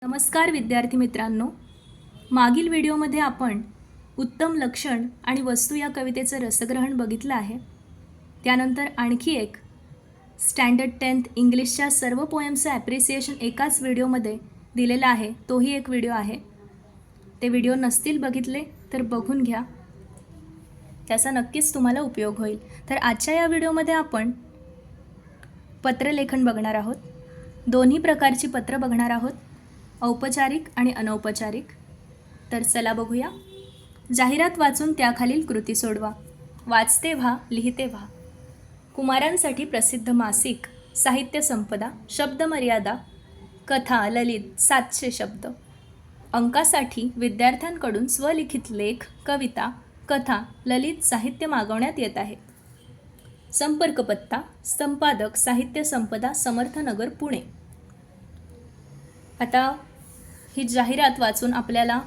नमस्कार विद्यार्थी मित्रांनो, मागील व्हिडिओमध्ये आपण उत्तम लक्षण आणि वस्तू या कवितेचं रसग्रहण बघितलं आहे. त्यानंतर आणखी एक स्टँडर्ड 10th इंग्लिशच्या सर्व पोएम्सचं ॲप्रिसिएशन एकाच व्हिडिओमध्ये दिलेला आहे. तोही एक व्हिडिओ आहे. ते व्हिडिओ नसतील बघितले तर बघून घ्या, त्याचा नक्कीच तुम्हाला उपयोग होईल. तर आजच्या या व्हिडिओमध्ये आपण पत्रलेखन बघणार आहोत. दोन्ही प्रकारची पत्र बघणार आहोत, औपचारिक आणि अनौपचारिक. तर चला बघूया. जाहिरात वाचून त्याखालील कृती सोडवा. वाचते व्हा, लिहिते व्हा. कुमारांसाठी प्रसिद्ध मासिक, साहित्य संपदा, शब्दमर्यादा, कथा, ललित 700 शब्द. अंकासाठी विद्यार्थ्यांकडून स्वलिखित लेख, कविता, कथा, ललित साहित्य मागवण्यात येत आहे. संपर्क पत्ता संपादक, साहित्य संपदा, समर्थनगर, पुणे. आता ही जाहिरात वाचून आपल्याला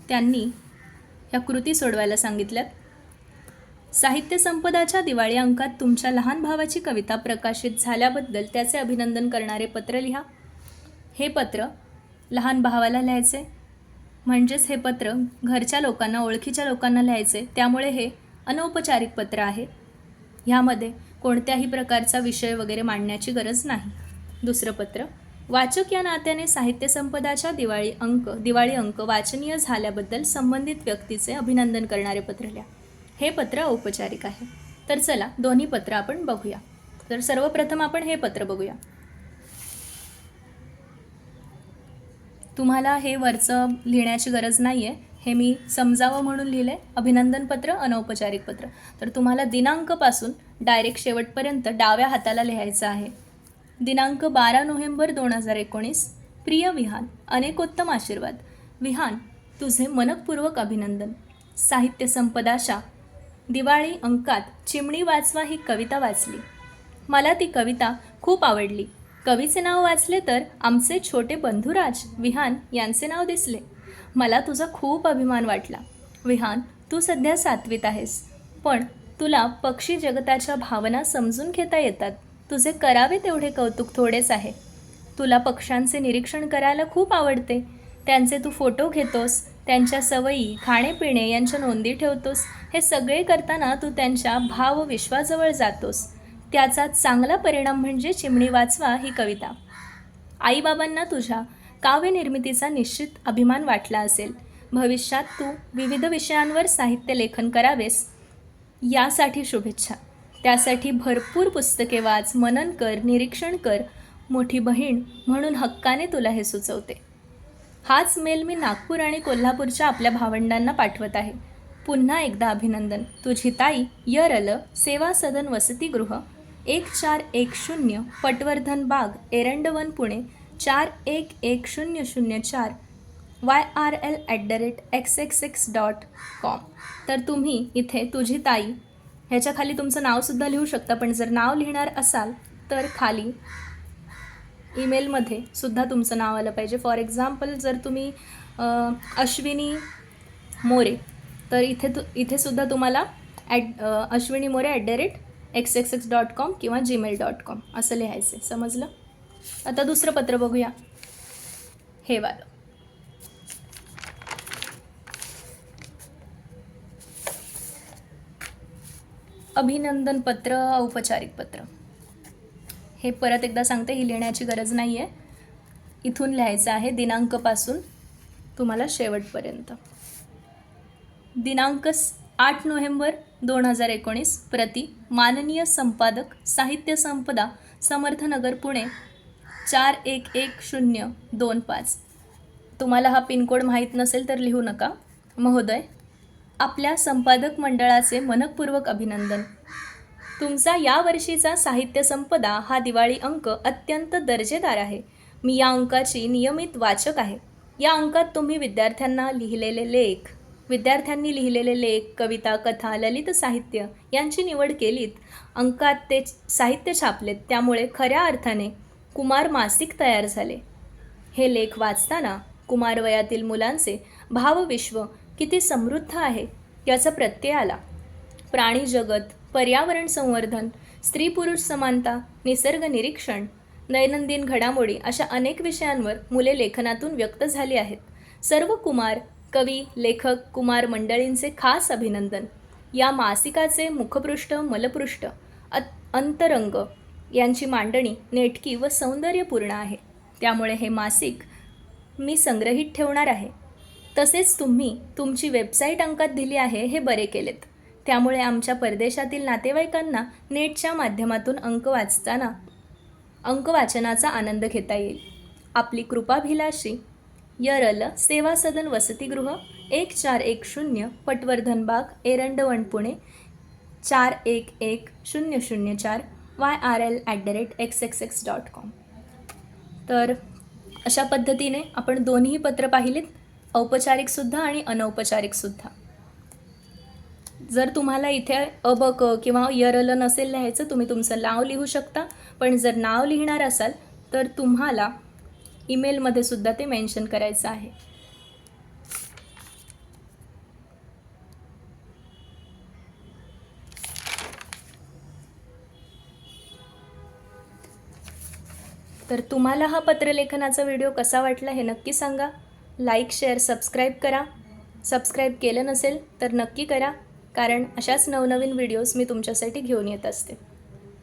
त्यांनी ह्या कृती सोडवायला सांगितल्यात. साहित्य संपदाच्या दिवाळी अंकात तुमच्या लहान भावाची कविता प्रकाशित झाल्याबद्दल त्याचे अभिनंदन करणारे पत्र लिहा. हे पत्र लहान भावाला लिहायचे, म्हणजेच हे पत्र घरच्या लोकांना, ओळखीच्या लोकांना लिहायचे. त्यामुळे हे अनौपचारिक पत्र आहे. ह्यामध्ये कोणत्याही प्रकारचा विषय वगैरे मांडण्याची गरज नाही. दुसरं पत्र, वाचक या नात्याने साहित्य संपदाच्या दिवाळी अंक वाचनीय झाल्याबद्दल संबंधित व्यक्तीचे अभिनंदन करणारे पत्र लिहा. हे पत्र औपचारिक आहे. तर चला दोन्ही पत्र आपण बघूया. तर सर्वप्रथम आपण हे पत्र बघूया. तुम्हाला हे वरचं लिहिण्याची गरज नाही आहे, हे मी समजावं म्हणून लिहिलं आहे. अभिनंदन पत्र, अनौपचारिक पत्र. तर तुम्हाला दिनांकपासून डायरेक्ट शेवटपर्यंत डाव्या हाताला लिहायचं आहे. दिनांक 12 नोव्हेंबर 2019. प्रिय विहान, अनेकोत्तम आशीर्वाद. विहान, तुझे मनपूर्वक अभिनंदन. साहित्य संपदाच्या दिवाळी अंकात चिमणी वाचवा ही कविता वाचली. मला ती कविता खूप आवडली. कवीचे नाव वाचले तर आमचे छोटे बंधुराज विहान यांचे नाव दिसले. मला तुझा खूप अभिमान वाटला. विहान, तू सध्या 7वीत आहेस, पण तुला पक्षी जगताच्या भावना समजून घेता येतात. तुझे करावे तेवढे कौतुक थोडेच आहे. तुला पक्ष्यांचे निरीक्षण करायला खूप आवडते. त्यांचे तू फोटो घेतोस, त्यांच्या सवयी, खाणेपिणे यांच्या नोंदी ठेवतोस. हे सगळे करताना तू त्यांच्या भावविश्वाजवळ जातोस. त्याचा चांगला परिणाम म्हणजे चिमणी वाचवा ही कविता. आईबाबांना तुझ्या काव्यनिर्मितीचा निश्चित अभिमान वाटला असेल. भविष्यात तू विविध विषयांवर साहित्य लेखन करावेस यासाठी शुभेच्छा. त्यासाठी भरपूर पुस्तके वाच, मनन कर, निरीक्षण कर. मोठी बहीण म्हणून हक्काने तुला हे सुचवते. हाच मेल मी नागपूर आणि कोल्हापूरच्या आपल्या भावंडांना पाठवत आहे. पुन्हा एकदा अभिनंदन. तुझी ताई यरल, सेवा सदन, वसतिगृह 14110 पटवर्धन बाग, एरंडवन, पुणे 411004 yrl@xxx.com. तर तुम्ही इथे तुझी ताई ह्याच्या खाली तुमचं नावसुद्धा लिहू शकता. पण जर नाव लिहिणार असाल तर खाली ईमेलमध्ये सुद्धा तुमचं नाव आलं पाहिजे. फॉर एक्झाम्पल जर तुम्ही अश्विनी मोरे, तर इथे सुद्धा तुम्हाला ashwinimore@xxx.com किंवा gmail.com असं लिहायचं. समजलं? आता दुसरं पत्र बघूया. हे वालं. अभिनंदन पत्र, औपचारिक पत्र. हे परत एकदा सांगते, ही लिहिण्याची गरज नाही आहे. इथून लिहायचं आहे दिनांकपासून तुम्हाला शेवटपर्यंत. दिनांक 8 नोव्हेंबर 2019. प्रति माननीय संपादक, साहित्य संपदा, समर्थनगर, पुणे 411025. तुम्हाला हा पिनकोड माहीत नसेल तर लिहू नका. महोदय, आपल्या संपादक मंडळाचे मनपूर्वक अभिनंदन. तुमचा यावर्षीचा साहित्य संपदा हा दिवाळी अंक अत्यंत दर्जेदार आहे. मी या अंकाची नियमित वाचक आहे. या अंकात तुम्ही विद्यार्थ्यांनी लिहिलेले लेख, कविता, कथा, ललित साहित्य यांची निवड केलीत. अंकात ते साहित्य छापलेत. त्यामुळे खऱ्या अर्थाने कुमार मासिक तयार झाले. हे लेख वाचताना कुमार वयातील मुलांचे भावविश्व किती समृद्ध आहे याचा प्रत्यय आला. प्राणी जगत, पर्यावरण संवर्धन, स्त्री पुरुष समानता, निसर्ग निरीक्षण, दैनंदिन घडामोडी अशा अनेक विषयांवर मुले लेखनातून व्यक्त झाली आहेत. सर्व कुमार, कवी, लेखक, कुमार मंडळींचे खास अभिनंदन. या मासिकाचे मुखपृष्ठ, मलपृष्ठ, अंतरंग यांची मांडणी नेटकी व सौंदर्यपूर्ण आहे. त्यामुळे हे मासिक मी संग्रहित ठेवणार आहे. तसेच तुम्ही तुमची वेबसाईट अंकात दिली आहे हे बरे केलेत. त्यामुळे आमच्या परदेशातील नातेवाईकांना नेटच्या माध्यमातून अंक वाचनाचा आनंद घेता येईल. आपली कृपाभिलाषी यरल सेवा सदन वसतिगृह 1410 पटवर्धन बाग, एरंडवण, पुणे 411004 YRL@xxx.com. तर अशा पद्धतीने आपण दोन्ही पत्र पाहिलीत, औपचारिकसुद्धा आणि अनौपचारिकसुद्धा. जर तुम्हाला इथे ब क किंवा यरल नसेल लिहायचं, तुम्ही तुमचं नाव लिहू शकता. पण जर नाव लिहिणार असाल तर तुम्हाला ईमेलमध्ये सुद्धा ते मेन्शन करायचं आहे. तर तुम्हाला हा पत्रलेखनाचा व्हिडिओ कसा वाटला हे नक्की सांगा. लाईक, शेअर, सबस्क्राईब करा. सबस्क्राईब केलं नसेल तर नक्की करा, कारण अशाच नवनवीन व्हिडिओज मी तुमच्यासाठी घेऊन येत असते.